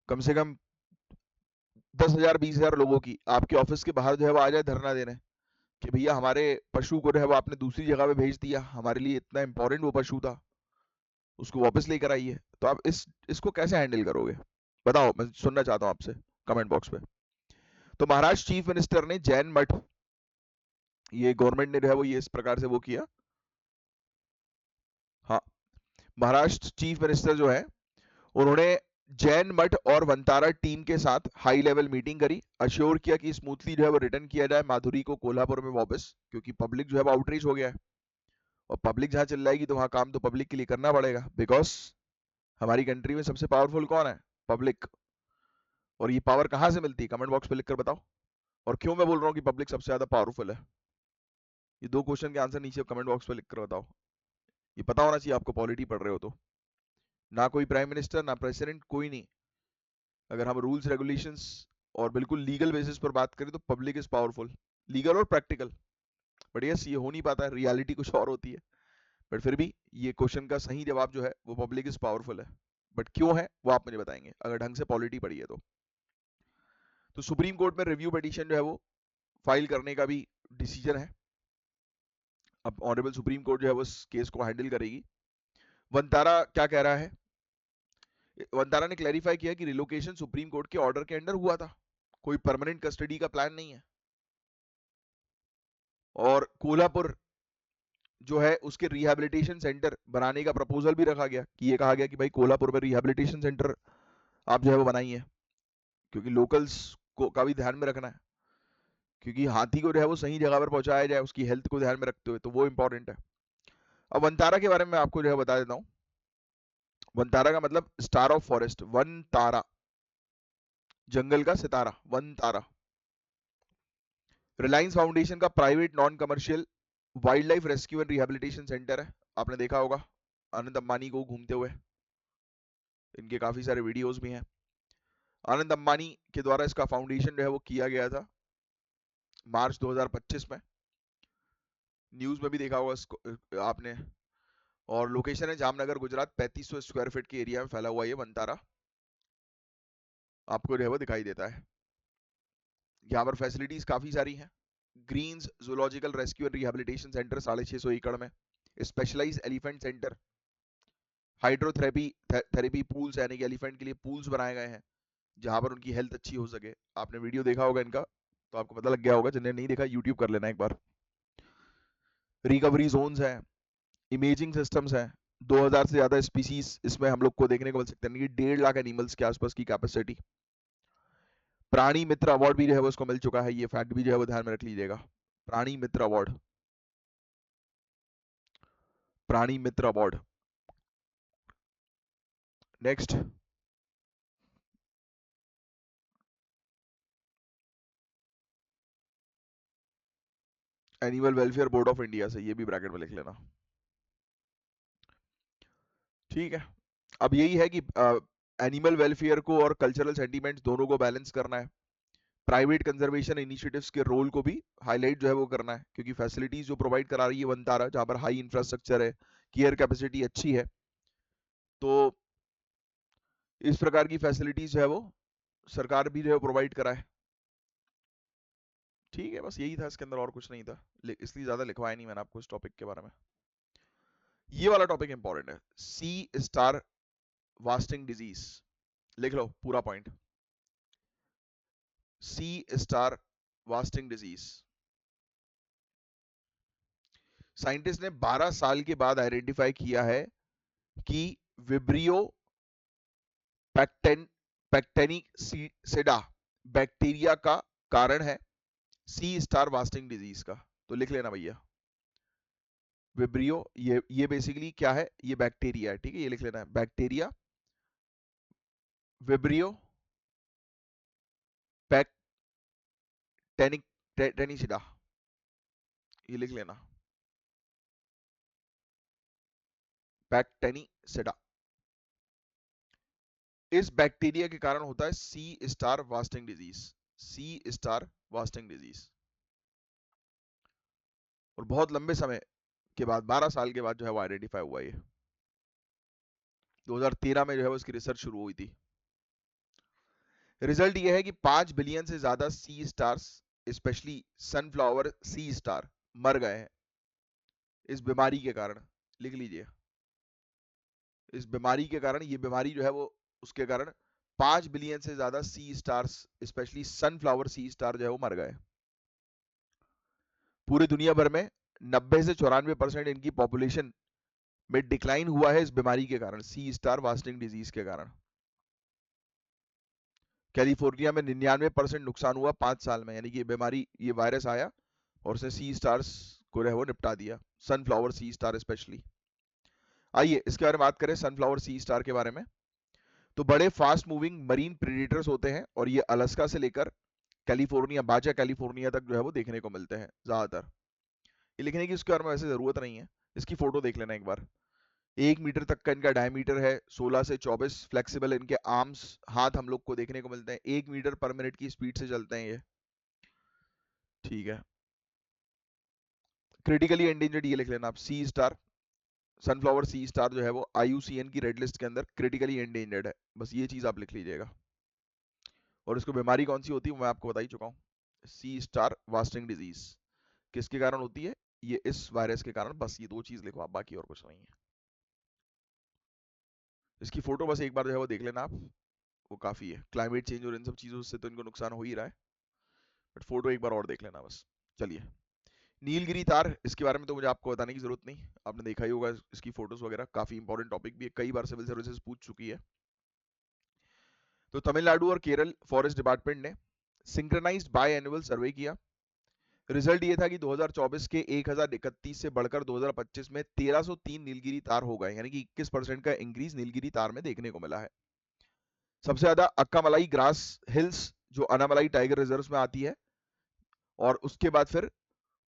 कम से कम 10,000 20,000 लोगों की आपके ऑफिस के बाहर जो है वो आ जाए धरना देने कि भैया हमारे पशु को जो है वो आपने दूसरी जगह पे भेज दिया, हमारे लिए इतना इंपॉर्टेंट वो पशु था, उसको वापस लेकर आइए, तो आप इसको कैसे हैंडल करोगे? बताओ, मैं सुनना चाहता हूँ आपसे कमेंट बॉक्स पे। तो महाराष्ट्र चीफ मिनिस्टर ने जैन मठ, ये गवर्नमेंट ने जो है वो ये इस प्रकार से वो किया। हाँ, महाराष्ट्र चीफ मिनिस्टर जो है उन्होंने जैन मठ और वंतारा टीम के साथ हाई लेवल मीटिंग करी, अश्योर किया कि स्मूथली जो है वो रिटर्न किया जाए माधुरी को कोल्हापुर में वापस, क्योंकि पब्लिक जो है वो आउटरीच हो गया है, और पब्लिक जहां चिल्लाएगी तो वहां काम तो पब्लिक के लिए करना पड़ेगा, बिकॉज हमारी कंट्री में सबसे पावरफुल कौन है? पब्लिक। और ये पावर कहां से मिलती है? कमेंट बॉक्स पे लिखकर बताओ। और क्यों मैं बोल रहा हूँ कि पब्लिक सबसे ज्यादा पावरफुल है? ये दो क्वेश्चन के आंसर नीचे कमेंट बॉक्स पे लिखकर बताओ। ये पता होना चाहिए आपको, पॉलिटी पढ़ रहे हो तो। ना कोई प्राइम मिनिस्टर, ना प्रेसिडेंट, कोई नहीं। अगर हम रूल्स रेगुलेशंस और बिल्कुल लीगल बेसिस पर बात करें तो पब्लिक इज पावरफुल, लीगल और प्रैक्टिकल। बट यस, ये हो नहीं पाता है, रियलिटी कुछ और होती है। बट फिर भी ये क्वेश्चन का सही जवाब जो है वो पब्लिक इज पावरफुल है। बट क्यों है वो आप मुझे बताएंगे अगर ढंग से पॉलिटी पढ़ी है तो। सुप्रीम कोर्ट में रिव्यू पिटीशन जो है वो फाइल करने का भी डिसीजन है। अब ऑनरेबल सुप्रीम कोर्ट जो है वो इस केस को हैंडल करेगी। वंतारा क्या कह रहा है? वंतारा ने क्लैरिफाई किया कि रिलोकेशन सुप्रीम कोर्ट के ऑर्डर के अंडर हुआ था, कोई परमानेंट कस्टडी का प्लान नहीं है। और कोल्हापुर जो है उसके रिहैबिलिटेशन सेंटर बनाने का प्रपोजल भी रखा गया, कि ये कहा गया कि भाई कोल्हापुर में रिहैबिलिटेशन सेंटर आप जो है वो बनाइए, क्योंकि लोकल्स को का भी ध्यान में रखना है, क्योंकि हाथी को जो है वो सही जगह पर पहुंचाया जाए उसकी हेल्थ को ध्यान में रखते हुए, तो वो इंपॉर्टेंट है। अब वनतारा के बारे में आपको जो है बता देता हूँ। वनतारा का मतलब स्टार ऑफ फॉरेस्ट, वन तारा, जंगल का सितारा, वन तारा। रिलायंस फाउंडेशन का private non commercial wild life rescue and rehabilitation centre है। आपने देखा होगा आनंद अंबानी को घूमते हुए, इनके काफी सारे वीडियोस भी हैं। आनंद अंबानी के द्वारा इसका फाउंडेशन जो है वो किया गया था मार्च 2025 में। न्यूज में भी देखा होगा इसको आपने। और लोकेशन है जामनगर गुजरात, 3500 स्क्वायर फीट के एरिया में फैला हुआ ये वनतारा आपको जो है वो दिखाई देता है। यहाँ पर फैसिलिटीज काफी सारी हैं। Greens zoological rescue and rehabilitation centre 650 एकड़ में, specialise elephant centre, hydrotherapy therapy pools, यानी कि एलिफेंट के लिए पूल्स बनाए गए हैं जहां पर उनकी हेल्थ अच्छी हो सके। आपने वीडियो देखा होगा इनका तो आपको पता लग गया होगा, जिन्हें नहीं देखा यूट्यूब कर लेना एक बार। रिकवरी जोन्स हैं, इमेजिंग सिस्टम्स हैं, 2000 से ज्यादा स्पीसीज इसमें हम लोग को देखने को मिल सकते हैं, 1.5 लाख एनिमल्स के आसपास की कैपेसिटी। प्राणी मित्र अवार्ड भी जो है वो उसको मिल चुका है, ये फैक्ट भी जो है वो ध्यान में रख लीजिएगा। प्राणी Mitra award, Prani Mitra award. Next, animal welfare board of India से, ये भी ब्रैकेट में लिख लेना। ठीक है, अब यही है कि एनिमल वेलफेयर को और कल्चरल सेंटीमेंट्स दोनों को बैलेंस करना है। प्राइवेट कंजर्वेशन इनिशिएटिव्स के रोल को भी हाईलाइट जो है वो करना है, क्योंकि फैसिलिटीज जो प्रोवाइड करा रही है वनतारा, जहां पर हाई इंफ्रास्ट्रक्चर है, केयर कैपेसिटी अच्छी है, तो इस प्रकार की फैसिलिटीज जो है वो सरकार भी जो है प्रोवाइड कराए। ठीक है, बस यही था इसके अंदर, और कुछ नहीं था, इसलिए ज्यादा लिखवाया नहीं मैंने आपको इस टॉपिक के बारे में। ये वाला टॉपिक इंपॉर्टेंट है, सी स्टार वास्टिंग डिजीज। लिख लो पूरा पॉइंट, सी स्टार वास्टिंग डिजीज। साइंटिस्ट ने 12 साल के बाद आइडेंटिफाई किया है कि विब्रियो पैक्टेनिसिडा बैक्टीरिया का कारण है सी स्टार वास्टिंग डिजीज का। तो लिख लेना भैया, विब्रियो, ये बेसिकली क्या है? ये बैक्टीरिया है, ठीक है, ये लिख लेना है, बैक्टीरिया विब्रियो पैक्टेनिसिडा, ये लिख लेना, पैक्टेनिसिडा। इस बैक्टीरिया के कारण होता है सी स्टार वास्टिंग डिजीज, सी स्टार वास्टिंग डिजीज। और बहुत लंबे समय के बाद, 12 साल के बाद जो है वो आइडेंटिफाई हुआ ये। 2013 में जो है वो इसकी रिसर्च शुरू हुई थी। रिजल्ट ये है कि 5 बिलियन से ज्यादा सी स्टार्स, स्पेशली सनफ्लावर सी स्टार, मर गए हैं इस बीमारी के कारण। लिख लीजिए, इस बीमारी के कारण, ये बीमारी जो है वो, उसके कारण 5 बिलियन से ज्यादा सी स्टार्स, स्पेशली सनफ्लावर सी स्टार जो है वो मर गए। पूरी दुनिया भर में 90 से 94% इनकी पॉपुलेशन में डिक्लाइन हुआ है इस बीमारी के कारण, सी स्टार वास्टिंग डिजीज के कारण। कैलिफोर्निया में 99% नुकसान हुआ 5 साल में, यानी कि ये बीमारी, ये वायरस आया और उसने सी स्टार्स को जो है वो निपटा दिया, सनफ्लावर सी स्टार स्पेशली। आइए इसके बारे में बात करें, सनफ्लावर सी स्टार के बारे में। तो बड़े फास्ट मूविंग मरीन प्रेडेटर्स होते हैं और ये अलास्का से लेकर कैलिफोर्निया, बाजा कैलिफोर्निया तक जो है वो देखने को मिलते हैं ज्यादातर। ये लिखने की इसके बारे में वैसे जरूरत नहीं है, इसकी फोटो देख लेना एक बार। 1 मीटर तक का इनका डायमीटर है, 16 से 24 फ्लेक्सिबल इनके आर्म्स, हाथ हम लोग को देखने को मिलते हैं, 1 मीटर पर मिनट की स्पीड से चलते हैं ये। ठीक है, क्रिटिकली एंडेंजर्ड ये लिख लेना आप, सी स्टार, सनफ्लावर सी स्टार जो है वो IUCN की रेड लिस्ट के अंदर क्रिटिकली एंडेंजर्ड है, बस ये चीज आप लिख लीजिएगा। और इसको बीमारी कौन सी होती है मैं आपको बता ही चुका हूँ, सी स्टार वास्टिंग डिजीज। किसके कारण होती है? ये इस वायरस के कारण। बस ये 2 चीज लिखो आप, बाकी और कुछ नहीं है। इसकी फोटो बस एक बार जो है वो देख लेना आप, वो काफी है। क्लाइमेट चेंज और इन सब चीजों से तो इनको नुकसान हो ही रहा है, बट फोटो एक बार और देख लेना बस। चलिए, नीलगिरी तार, इसके बारे में तो मुझे आपको बताने की जरूरत नहीं, आपने देखा ही होगा इसकी फोटोज वगैरह, काफी इंपॉर्टेंट टॉपिक भी है, कई बार सिविल सर्विसेज पूछ चुकी है। तो तमिलनाडु और केरल फॉरेस्ट डिपार्टमेंट ने सिंक्रोनाइज्ड बाय एनुअल सर्वे किया। रिजल्ट ये था कि 2024 के 1031 से बढ़कर 2025 में 1303 नीलगिरी तार हो गए, यानी कि 21% का इंक्रीज नीलगिरी तार में देखने को मिला है। सबसे ज्यादा अक्कामलाई ग्रास हिल्स, जो अनामलाई टाइगर रिजर्व में आती है, और उसके बाद फिर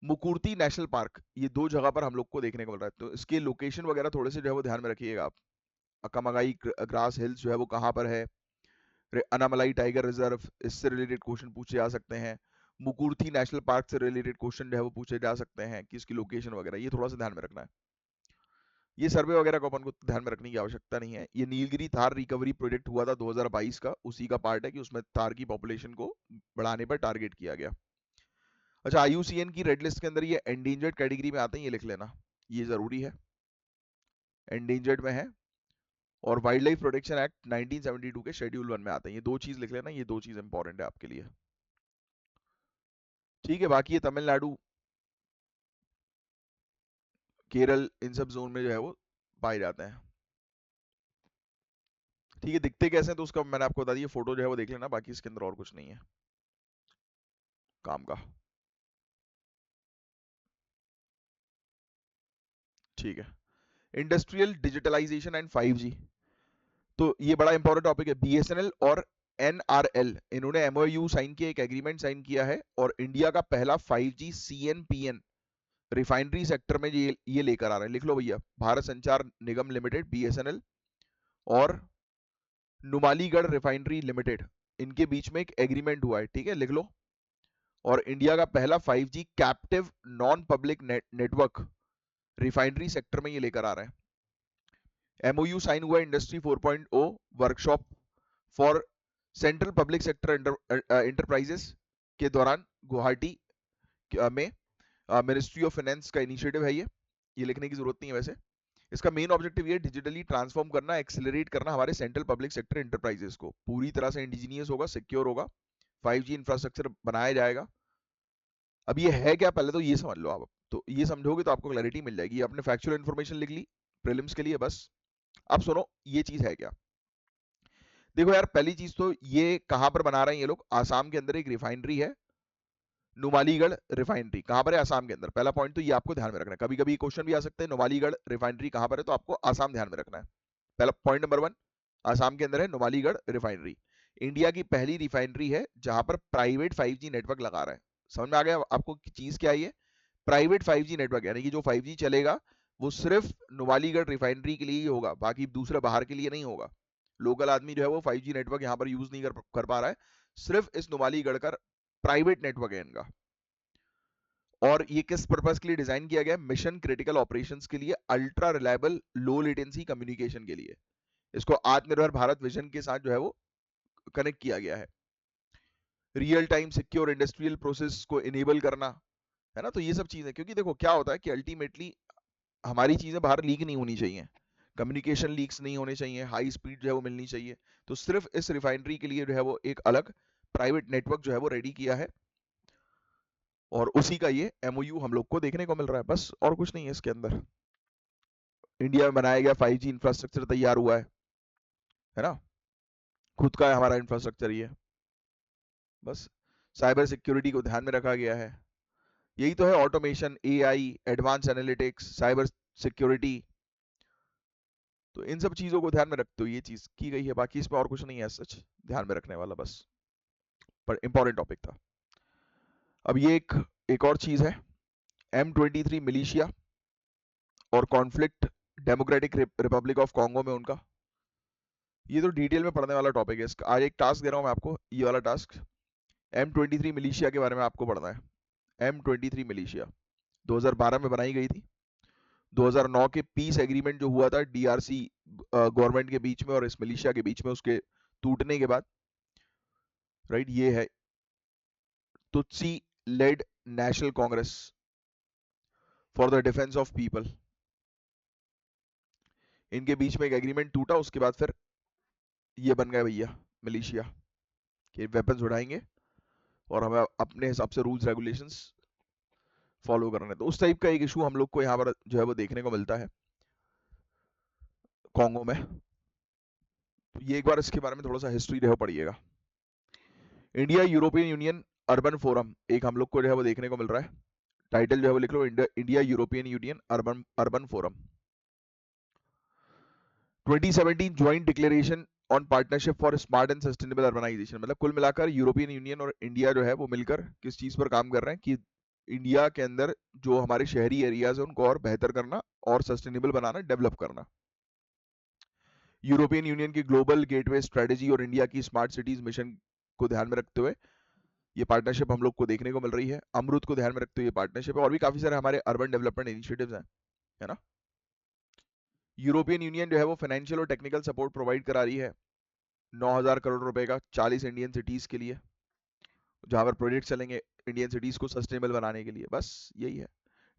मुकुर्ती नेशनल पार्क, ये 2 जगह पर हम लोग को देखने को मिल रहा है। तो इसके लोकेशन वगैरह थोड़े से जो है वो ध्यान में रखिएगा आप। अक्कामलाई ग्रास हिल्स जो है वो कहाँ पर है, अनामलाई टाइगर रिजर्व, इससे रिलेटेड क्वेश्चन पूछे जा सकते हैं। मुकुर्थी नेशनल पार्क से रिलेटेड क्वेश्चन जो है वो पूछे जा सकते हैं कि इसकी लोकेशन वगैरह, ये थोड़ा सा ध्यान में रखना है। ये सर्वे वगैरह को अपन को ध्यान में रखने की आवश्यकता नहीं है। ये नीलगिरी थार रिकवरी प्रोजेक्ट हुआ था 2022 का, उसी का पार्ट है कि उसमें थार की पॉपुलेशन को बढ़ाने पर टारगेट किया गया। अच्छा, IUCN की रेड लिस्ट के अंदर ये एंडेंजर्ड कैटेगरी में आते हैं, ये लिख लेना, ये जरूरी है, एंडेंजर्ड में है। और वाइल्ड लाइफ प्रोटेक्शन एक्ट 1972 के शेड्यूल 1 में आते हैं, ये 2 चीज लिख लेना, ये 2 चीज इंपॉर्टेंट है आपके लिए। ठीक है, बाकी ये तमिलनाडु, केरल, इन सब जोन में जो है वो पाए जाते हैं। ठीक है, दिखते कैसे हैं तो उसका मैंने आपको बता दिया, फोटो जो है वो देख लेना, बाकी इसके अंदर और कुछ नहीं है काम का। ठीक है, इंडस्ट्रियल डिजिटलाइजेशन एंड 5G, तो ये बड़ा इंपॉर्टेंट टॉपिक है। BSNL और NRL, इन्होंने MOU साइन किया, एक एग्रीमेंट साइन किया है, और इंडिया का पहला 5G CNPN रिफाइनरी सेक्टर में ये लेकर आ रहे हैं। लिख लो भैया, भारत संचार निगम लिमिटेड BSNL और नुमालीगढ़ रिफाइनरी लिमिटेड, इनके बीच में एक एग्रीमेंट हुआ है, ठीक है, लिख लो। और इंडिया का पहला 5G captive non public network refinery sector में ये लेकर आ रहे हैं। MOU साइन हुआ industry 4.0 workshop for central public sector enterprises के दौरान गुवाहाटी में मिनिस्ट्री ऑफ फाइनेंस का इनिशिएटिव है ये लिखने की जरूरत नहीं है वैसे। इसका मेन ऑब्जेक्टिव ये डिजिटली ट्रांसफॉर्म करना, एक्सेलरेट करना हमारे सेंट्रल पब्लिक सेक्टर इंटरप्राइजेस को, पूरी तरह से इंडिजीनियस होगा, सिक्योर होगा, 5G इंफ्रास्ट्रक्चर बनाया जाएगा। अब ये है क्या, पहले तो ये समझ लो आप, तो ये समझोगे तो आपको क्लैरिटी मिल जाएगी। आपने फैक्चुअल इन्फॉर्मेशन लिख ली प्रीलिम्स के लिए, बस अब सुनो ये चीज है क्या। देखो यार, पहली चीज तो ये कहां पर बना रहे हैं ये लोग, आसाम के अंदर एक रिफाइनरी है, नुमालीगढ़ रिफाइनरी कहां पर है, आसाम के अंदर। पहला पॉइंट तो ये आपको ध्यान में रखना है, कभी कभी क्वेश्चन भी आ सकते हैं, नुमालीगढ़ रिफाइनरी कहां पर है, तो आपको आसाम ध्यान में रखना है। पहला पॉइंट नंबर 1, आसाम के अंदर है नुमालीगढ़ रिफाइनरी। इंडिया की पहली रिफाइनरी है जहां पर प्राइवेट 5G नेटवर्क लगा रहा है। समझ में आ गया आपको चीज क्या है ये, प्राइवेट 5G नेटवर्क, यानी कि जो 5G चलेगा वो सिर्फ नुमालीगढ़ रिफाइनरी के लिए ही होगा, बाकी दूसरे बाहर के लिए नहीं होगा। लोकल आदमी जो है वो 5G नेटवर्क यहाँ पर यूज नहीं कर पा रहा है, सिर्फ इस नुमालीगढ़ का प्राइवेट नेटवर्क है इनका। और ये किस पर्पस के लिए डिजाइन किया गया है, मिशन क्रिटिकल ऑपरेशंस के लिए, ultra reliable low latency communication के लिए। इसको आत्मनिर्भर भारत विजन के साथ जो है वो कनेक्ट किया गया है। Real time secure industrial process को इनेबल करना, है ना। तो ये सब चीजें, क्योंकि देखो क्या होता है कि अल्टीमेटली हमारी चीजें बाहर लीक नहीं होनी चाहिए, कम्युनिकेशन लीक्स नहीं होने चाहिए, हाई स्पीड जो है वो मिलनी चाहिए। तो सिर्फ इस रिफाइनरी के लिए जो है वो एक अलग प्राइवेट नेटवर्क जो है वो रेडी किया है, और उसी का ये एमओयू हम लोग को देखने को मिल रहा है, बस और कुछ नहीं है इसके अंदर। इंडिया में बनाया गया 5G इंफ्रास्ट्रक्चर तैयार हुआ है ना, खुद का है हमारा इंफ्रास्ट्रक्चर ये, बस। साइबर सिक्योरिटी को ध्यान में रखा गया है, यही तो है automation, AI, advance analytics, cyber security. तो इन सब चीजों को ध्यान में रखते हुए ये चीज की गई है, बाकी इसमें और कुछ नहीं है सच ध्यान में रखने वाला, बस। पर इंपॉर्टेंट टॉपिक था। अब ये एक और चीज है, M23 मिलिशिया और conflict democratic Republic of Congo में उनका, ये तो डिटेल में पढ़ने वाला टॉपिक है। इसका आज एक टास्क दे रहा हूं मैं आपको, ये वाला टास्क, M23 मिलिशिया के बारे में आपको पढ़ना है। M23 मिलिशिया 2012 में बनाई गई थी। 2009 के पीस एग्रीमेंट जो हुआ था DRC गवर्नमेंट के बीच में और इस मिलिशिया के बीच में, उसके टूटने के बाद, राइट, ये है Tutsi led national congress for the defence of people. इनके बीच में एक एग्रीमेंट टूटा, उसके बाद फिर ये बन गया भैया मिलिशिया, कि वेपन्स उठाएंगे और हमें अपने हिसाब से रूल्स रेगुलेशंस फॉलो करने। तो उस टाइप का एक इशू हम लोग को यहाँ पर जो है वो देखने को मिलता है कॉन्गो में। तो ये एक बार इसके बारे में थोड़ा सा हिस्ट्री जो है पढ़िएगा। India European Union urban forum एक हम लोग को जो है वो देखने को मिल रहा है, टाइटल जो है वो लिख लो, India European Union urban urban forum. 2017 joint declaration on partnership for smart and sustainable urbanisation, मतलब कुल मिलाकर यूरोपियन यूनियन और इंडिया जो है वो मिलकर किस चीज पर काम कर रहे हैं कि इंडिया के अंदर जो हमारे शहरी एरियाज है उनको और बेहतर करना और सस्टेनेबल बनाना, डेवलप करना। यूरोपियन यूनियन की ग्लोबल गेटवे स्ट्रेटेजी और इंडिया की स्मार्ट सिटीज मिशन को ध्यान में रखते हुए ये पार्टनरशिप हम लोग को देखने को मिल रही है। अमृत को ध्यान में रखते हुए ये पार्टनरशिप है, और भी काफी सारे हमारे अर्बन डेवलपमेंट इनिशिएटिव्स हैं, है ना। यूरोपियन यूनियन जो है वो फाइनेंशियल और टेक्निकल सपोर्ट प्रोवाइड करा रही है 9,000 करोड़ रुपए का 40 इंडियन सिटीज के लिए, जहां पर प्रोजेक्ट चलेंगे इंडियन सिटीज को सस्टेनेबल बनाने के लिए, बस यही है।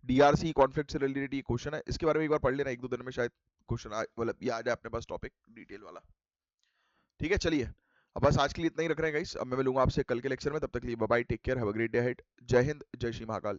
DRC कॉन्फ्लिक्ट से रिलेटेड ये क्वेश्चन है, इसके बारे में एक बार पढ़ लेना, एक दो दिन में शायद क्वेश्चन मतलब ये आ जाए अपने पास टॉपिक डिटेल वाला। ठीक है, चलिए अब बस आज के लिए इतना ही रख रहे हैं गाइस। अब मैं मिलूंगा आपसे कल के लेक्चर में, तब तक के लिए bye bye, take care, have a great day ahead. जय हिंद, जय श्री महाकाल।